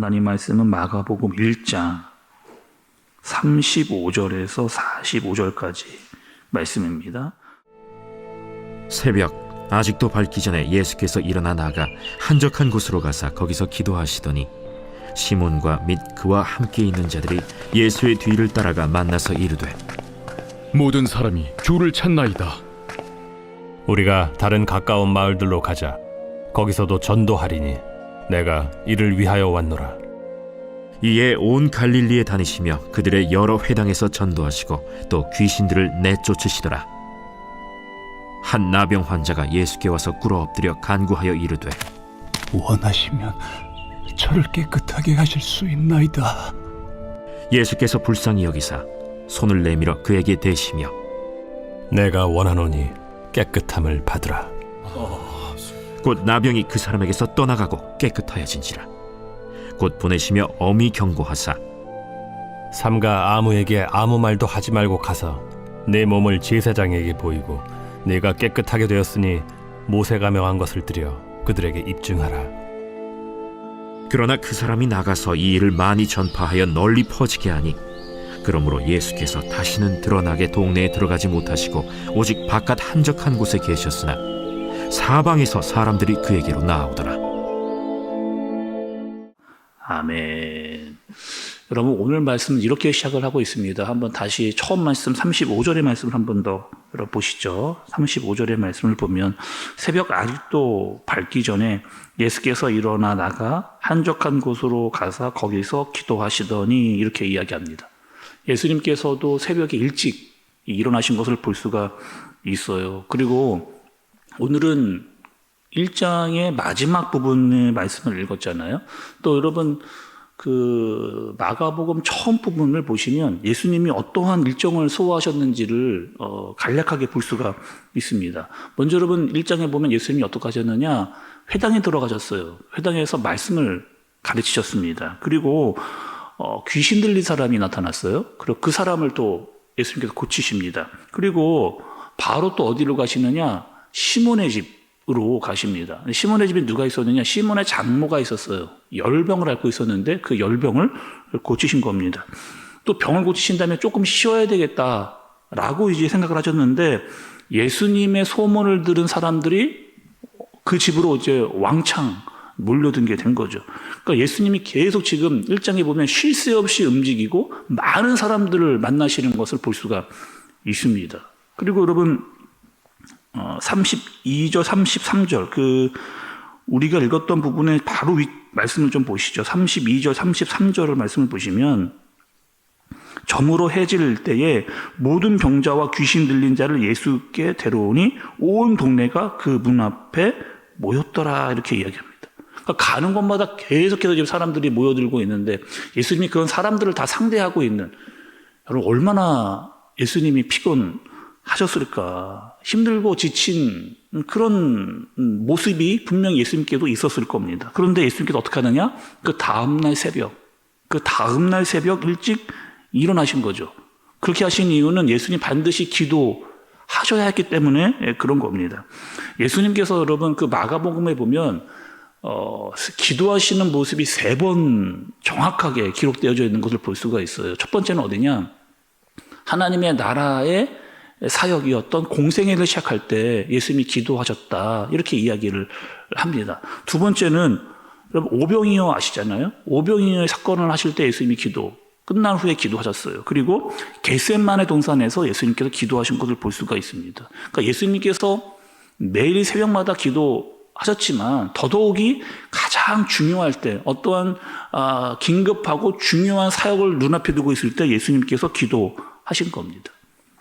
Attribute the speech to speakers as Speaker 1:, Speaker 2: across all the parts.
Speaker 1: 하나님 말씀은 마가복음 1장 35절에서 45절까지 말씀입니다.
Speaker 2: 새벽 아직도 밝기 전에 예수께서 일어나 나가 한적한 곳으로 가사 거기서 기도하시더니 시몬과 및 그와 함께 있는 자들이 예수의 뒤를 따라가 만나서 이르되
Speaker 3: 모든 사람이 주를 찾나이다.
Speaker 4: 우리가 다른 가까운 마을들로 가자. 거기서도 전도하리니 내가 이를 위하여 왔노라.
Speaker 2: 이에 온 갈릴리에 다니시며 그들의 여러 회당에서 전도하시고 또 귀신들을 내쫓으시더라. 한 나병 환자가 예수께 와서 꿇어 엎드려 간구하여 이르되
Speaker 5: 원하시면 저를 깨끗하게 하실 수 있나이다.
Speaker 2: 예수께서 불쌍히 여기사 손을 내밀어 그에게 대시며
Speaker 4: 내가 원하노니 깨끗함을 받으라.
Speaker 2: 곧 나병이 그 사람에게서 떠나가고 깨끗하여진지라. 곧 보내시며 엄히 경고하사
Speaker 4: 삼가 아무에게 아무 말도 하지 말고 가서 내 몸을 제사장에게 보이고 네가 깨끗하게 되었으니 모세가 명한 것을 드려 그들에게 입증하라.
Speaker 2: 그러나 그 사람이 나가서 이 일을 많이 전파하여 널리 퍼지게 하니 그러므로 예수께서 다시는 드러나게 동네에 들어가지 못하시고 오직 바깥 한적한 곳에 계셨으나 사방에서 사람들이 그에게로 나아오더라.
Speaker 1: 아멘. 여러분, 오늘 말씀은 이렇게 시작을 하고 있습니다. 한번 다시 처음 말씀 35절의 말씀을 한 번 더 보시죠. 35절의 말씀을 보면 새벽 아직도 밝기 전에 예수께서 일어나 나가 한적한 곳으로 가서 거기서 기도하시더니 이렇게 이야기합니다. 예수님께서도 새벽에 일찍 일어나신 것을 볼 수가 있어요. 그리고 오늘은 1장의 마지막 부분의 말씀을 읽었잖아요. 또 여러분 그 마가복음 처음 부분을 보시면 예수님이 어떠한 일정을 소화하셨는지를 간략하게 볼 수가 있습니다. 먼저 여러분 1장에 보면 예수님이 어떻게 하셨느냐, 회당에 들어가셨어요. 회당에서 말씀을 가르치셨습니다. 그리고 귀신 들린 사람이 나타났어요. 그리고 그 사람을 또 예수님께서 고치십니다. 그리고 바로 또 어디로 가시느냐, 시몬의 집으로 가십니다. 시몬의 집에 누가 있었느냐, 시몬의 장모가 있었어요. 열병을 앓고 있었는데 그 열병을 고치신 겁니다. 또 병을 고치신 다음에 조금 쉬어야 되겠다라고 이제 생각을 하셨는데 예수님의 소문을 들은 사람들이 그 집으로 이제 왕창 몰려든 게 된 거죠. 그러니까 예수님이 계속 지금 1장에 보면 쉴 새 없이 움직이고 많은 사람들을 만나시는 것을 볼 수가 있습니다. 그리고 여러분 32절, 33절 우리가 읽었던 부분의 바로 윗 말씀을 좀 보시죠. 32절, 33절을 말씀을 보시면 저물어 해질 때에 모든 병자와 귀신 들린 자를 예수께 데려오니 온 동네가 그 문 앞에 모였더라 이렇게 이야기합니다. 그러니까 가는 곳마다 계속해서 지금 사람들이 모여들고 있는데 예수님이 그런 사람들을 다 상대하고 있는, 여러분 얼마나 예수님이 피곤하셨을까, 힘들고 지친 그런 모습이 분명히 예수님께도 있었을 겁니다. 그런데 예수님께서 어떻게 하느냐, 그 다음날 새벽 일찍 일어나신 거죠. 그렇게 하신 이유는 예수님 반드시 기도하셔야 했기 때문에 그런 겁니다. 예수님께서 여러분 그 마가복음에 보면 기도하시는 모습이 3번 정확하게 기록되어져 있는 것을 볼 수가 있어요. 첫 번째는 어디냐, 하나님의 나라의 사역이었던 공생애를 시작할 때 예수님이 기도하셨다 이렇게 이야기를 합니다. 두 번째는 여러분 오병이어 아시잖아요. 오병이어의 사건을 하실 때 예수님이 끝난 후에 기도하셨어요. 그리고 겟세마네 동산에서 예수님께서 기도하신 것을 볼 수가 있습니다. 그러니까 예수님께서 매일 새벽마다 기도하셨지만 더더욱이 가장 중요할 때, 어떠한 긴급하고 중요한 사역을 눈앞에 두고 있을 때 예수님께서 기도하신 겁니다.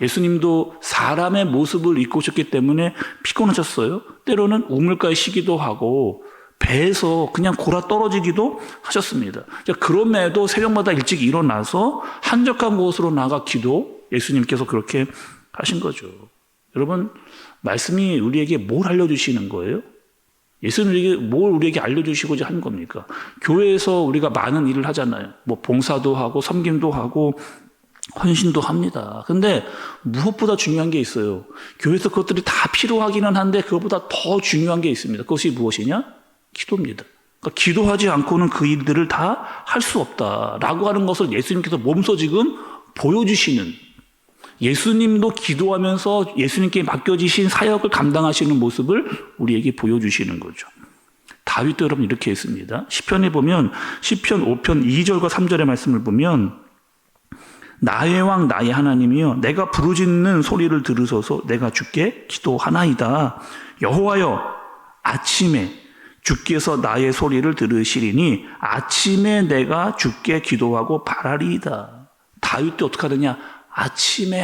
Speaker 1: 예수님도 사람의 모습을 입고 오셨기 때문에 피곤하셨어요. 때로는 우물가에 쉬기도 하고 배에서 그냥 골아 떨어지기도 하셨습니다. 그럼에도 새벽마다 일찍 일어나서 한적한 곳으로 나가 예수님께서 그렇게 하신 거죠. 여러분, 말씀이 우리에게 뭘 알려주시는 거예요? 예수님에게 뭘 우리에게 알려주시고자 하는 겁니까? 교회에서 우리가 많은 일을 하잖아요. 뭐 봉사도 하고 섬김도 하고 헌신도 합니다. 근데 무엇보다 중요한 게 있어요. 교회에서 그것들이 다 필요하기는 한데 그것보다 더 중요한 게 있습니다. 그것이 무엇이냐? 기도입니다. 그러니까 기도하지 않고는 그 일들을 다 할 수 없다라고 하는 것을 예수님께서 몸소 지금 보여주시는, 예수님도 기도하면서 예수님께 맡겨지신 사역을 감당하시는 모습을 우리에게 보여주시는 거죠. 다윗도 여러분 이렇게 했습니다. 시편에 보면 시편 5편 2절과 3절의 말씀을 보면 나의 왕 나의 하나님이여 내가 부르짖는 소리를 들으소서 내가 주께 기도하나이다. 여호와여 아침에 주께서 나의 소리를 들으시리니 아침에 내가 주께 기도하고 바라리이다. 다윗도 어떻게 하느냐? 아침에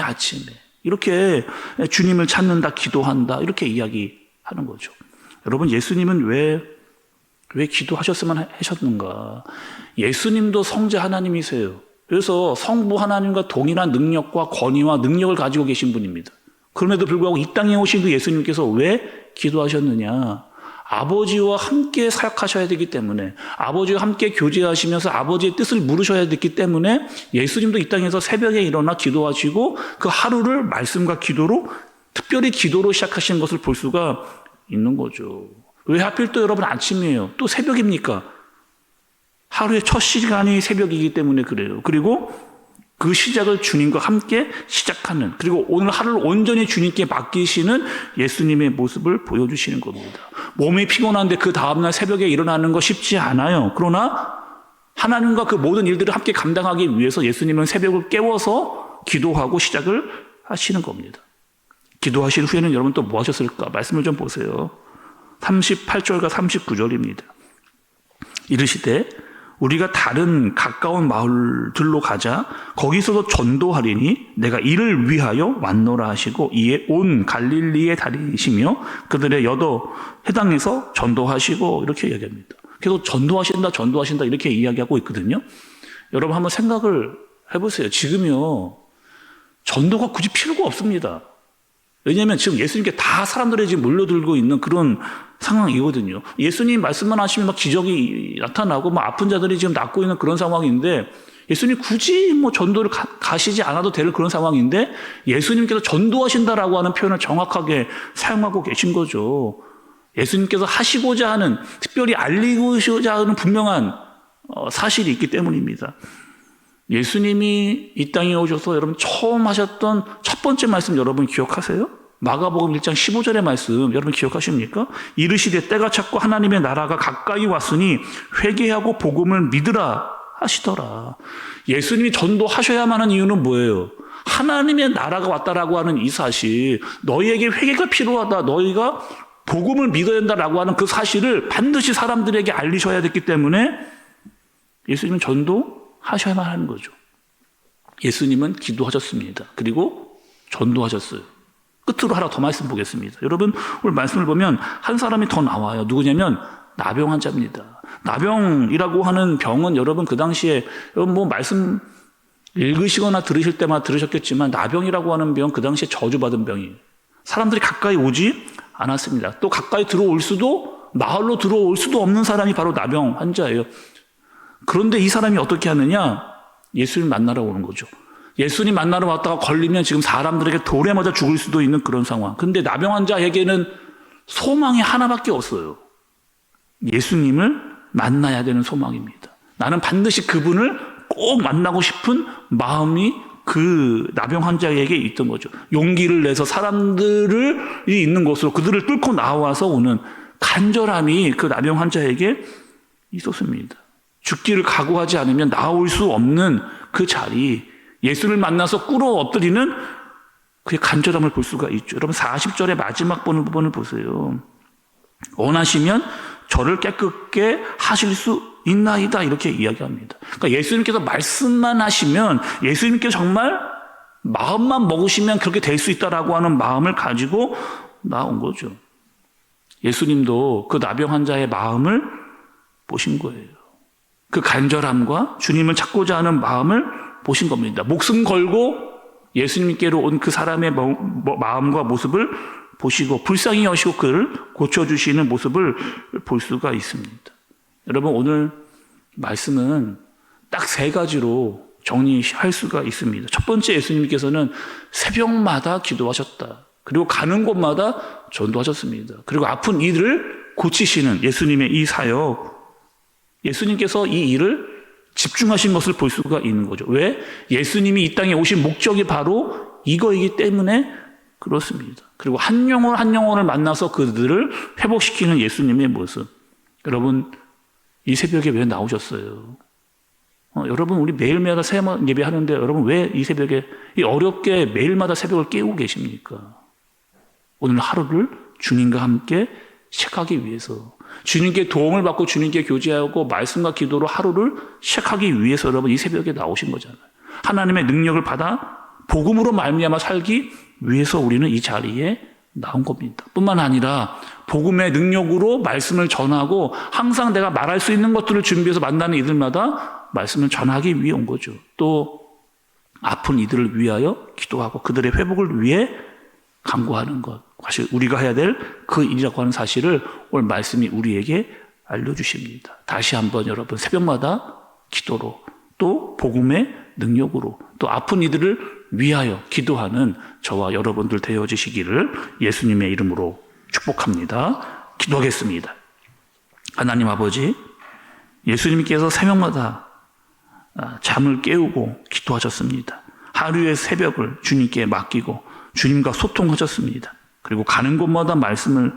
Speaker 1: 이렇게 주님을 찾는다, 기도한다 이렇게 이야기하는 거죠. 여러분 예수님은 왜 기도하셨으면 하셨는가? 예수님도 성자 하나님이세요. 그래서 성부 하나님과 동일한 능력과 권위와 능력을 가지고 계신 분입니다. 그럼에도 불구하고 이 땅에 오신 그 예수님께서 왜 기도하셨느냐? 아버지와 함께 사역하셔야 되기 때문에, 아버지와 함께 교제하시면서 아버지의 뜻을 물으셔야 되기 때문에 예수님도 이 땅에서 새벽에 일어나 기도하시고 그 하루를 말씀과 기도로, 특별히 기도로 시작하시는 것을 볼 수가 있는 거죠. 왜 하필 또 여러분 아침이에요? 또 새벽입니까? 하루의 첫 시간이 새벽이기 때문에 그래요. 그리고 그 시작을 주님과 함께 시작하는, 그리고 오늘 하루를 온전히 주님께 맡기시는 예수님의 모습을 보여주시는 겁니다. 몸이 피곤한데 그 다음날 새벽에 일어나는 거 쉽지 않아요. 그러나 하나님과 그 모든 일들을 함께 감당하기 위해서 예수님은 새벽을 깨워서 기도하고 시작을 하시는 겁니다. 기도하신 후에는 여러분 또 뭐 하셨을까? 말씀을 좀 보세요. 38절과 39절입니다. 이르시되 우리가 다른 가까운 마을들로 가자. 거기서도 전도하리니 내가 이를 위하여 왔노라 하시고 이에 온 갈릴리에 다니시며 그들의 여러 해당에서 전도하시고 이렇게 이야기합니다. 계속 전도하신다 이렇게 이야기하고 있거든요. 여러분 한번 생각을 해보세요. 지금요 전도가 굳이 필요가 없습니다. 왜냐하면 지금 예수님께 다 사람들이 지금 몰려들고 있는 그런 상황이거든요. 예수님 말씀만 하시면 막 기적이 나타나고 막 아픈 자들이 지금 낫고 있는 그런 상황인데 예수님 굳이 뭐 전도를 가시지 않아도 될 그런 상황인데 예수님께서 전도하신다라고 하는 표현을 정확하게 사용하고 계신 거죠. 예수님께서 하시고자 하는, 특별히 알리고자 하는 분명한 사실이 있기 때문입니다. 예수님이 이 땅에 오셔서 여러분 처음 하셨던 첫 번째 말씀 여러분 기억하세요? 마가복음 1장 15절의 말씀 여러분 기억하십니까? 이르시되 때가 찼고 하나님의 나라가 가까이 왔으니 회개하고 복음을 믿으라 하시더라. 예수님이 전도하셔야만 하는 이유는 뭐예요? 하나님의 나라가 왔다라고 하는 이 사실, 너희에게 회개가 필요하다, 너희가 복음을 믿어야 된다라고 하는 그 사실을 반드시 사람들에게 알리셔야 됐기 때문에 예수님은 전도하셔야만 하는 거죠. 예수님은 기도하셨습니다. 그리고 전도하셨어요. 끝으로 하나 더 말씀 보겠습니다. 여러분 오늘 말씀을 보면 한 사람이 더 나와요. 누구냐면 나병 환자입니다. 나병이라고 하는 병은 여러분 그 당시에 여러분 뭐 말씀 읽으시거나 들으실 때마다 들으셨겠지만 나병이라고 하는 병 그 당시에 저주받은 병이에요. 사람들이 가까이 오지 않았습니다. 또 가까이 들어올 수도, 마을로 들어올 수도 없는 사람이 바로 나병 환자예요. 그런데 이 사람이 어떻게 하느냐? 예수님 만나러 오는 거죠. 예수님 만나러 왔다가 걸리면 지금 사람들에게 돌에 맞아 죽을 수도 있는 그런 상황. 근데 나병 환자에게는 소망이 하나밖에 없어요. 예수님을 만나야 되는 소망입니다. 나는 반드시 그분을 꼭 만나고 싶은 마음이 그 나병 환자에게 있던 거죠. 용기를 내서 사람들이 있는 곳으로 그들을 뚫고 나와서 오는 간절함이 그 나병 환자에게 있었습니다. 죽기를 각오하지 않으면 나올 수 없는 그 자리, 예수를 만나서 꿇어 엎드리는 그의 간절함을 볼 수가 있죠. 여러분 40절의 마지막 부분을 보세요. 원하시면 저를 깨끗게 하실 수 있나이다 이렇게 이야기합니다. 그러니까 예수님께서 말씀만 하시면, 예수님께서 정말 마음만 먹으시면 그렇게 될 수 있다라고 하는 마음을 가지고 나온 거죠. 예수님도 그 나병 환자의 마음을 보신 거예요. 그 간절함과 주님을 찾고자 하는 마음을 보신 겁니다. 목숨 걸고 예수님께로 온 그 사람의 마음과 모습을 보시고 불쌍히 여시고 그를 고쳐주시는 모습을 볼 수가 있습니다. 여러분 오늘 말씀은 딱 세 가지로 정리할 수가 있습니다. 첫 번째, 예수님께서는 새벽마다 기도하셨다. 그리고 가는 곳마다 전도하셨습니다. 그리고 아픈 이들을 고치시는 예수님의 이 사역, 예수님께서 이 일을 집중하신 것을 볼 수가 있는 거죠. 왜? 예수님이 이 땅에 오신 목적이 바로 이거이기 때문에 그렇습니다. 그리고 한 영혼 한 영혼을 만나서 그들을 회복시키는 예수님의 모습. 여러분, 이 새벽에 왜 나오셨어요? 여러분, 우리 매일마다 새벽 예배 하는데 여러분 왜 이 새벽에 이 어렵게 매일마다 새벽을 깨우고 계십니까? 오늘 하루를 주님과 함께 시작하기 위해서, 주님께 도움을 받고 주님께 교제하고 말씀과 기도로 하루를 시작하기 위해서 여러분 이 새벽에 나오신 거잖아요. 하나님의 능력을 받아 복음으로 말미암아 살기 위해서 우리는 이 자리에 나온 겁니다. 뿐만 아니라 복음의 능력으로 말씀을 전하고 항상 내가 말할 수 있는 것들을 준비해서 만나는 이들마다 말씀을 전하기 위해 온 거죠. 또 아픈 이들을 위하여 기도하고 그들의 회복을 위해 간구하는 것. 사실 우리가 해야 될 그 일이라고 하는 사실을 오늘 말씀이 우리에게 알려주십니다. 다시 한번 여러분 새벽마다 기도로 또 복음의 능력으로 또 아픈 이들을 위하여 기도하는 저와 여러분들 되어지시기를 예수님의 이름으로 축복합니다. 기도하겠습니다. 하나님 아버지, 예수님께서 새벽마다 잠을 깨우고 기도하셨습니다. 하루의 새벽을 주님께 맡기고 주님과 소통하셨습니다. 그리고 가는 곳마다 말씀을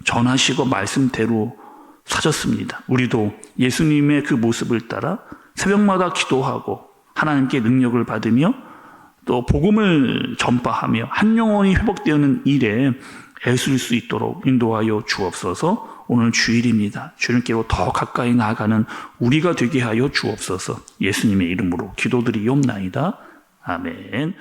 Speaker 1: 전하시고 말씀대로 사셨습니다. 우리도 예수님의 그 모습을 따라 새벽마다 기도하고 하나님께 능력을 받으며 또 복음을 전파하며 한 영혼이 회복되는 일에 애쓸 수 있도록 인도하여 주옵소서. 오늘 주일입니다. 주님께로 더 가까이 나아가는 우리가 되게 하여 주옵소서. 예수님의 이름으로 기도드리옵나이다. 아멘.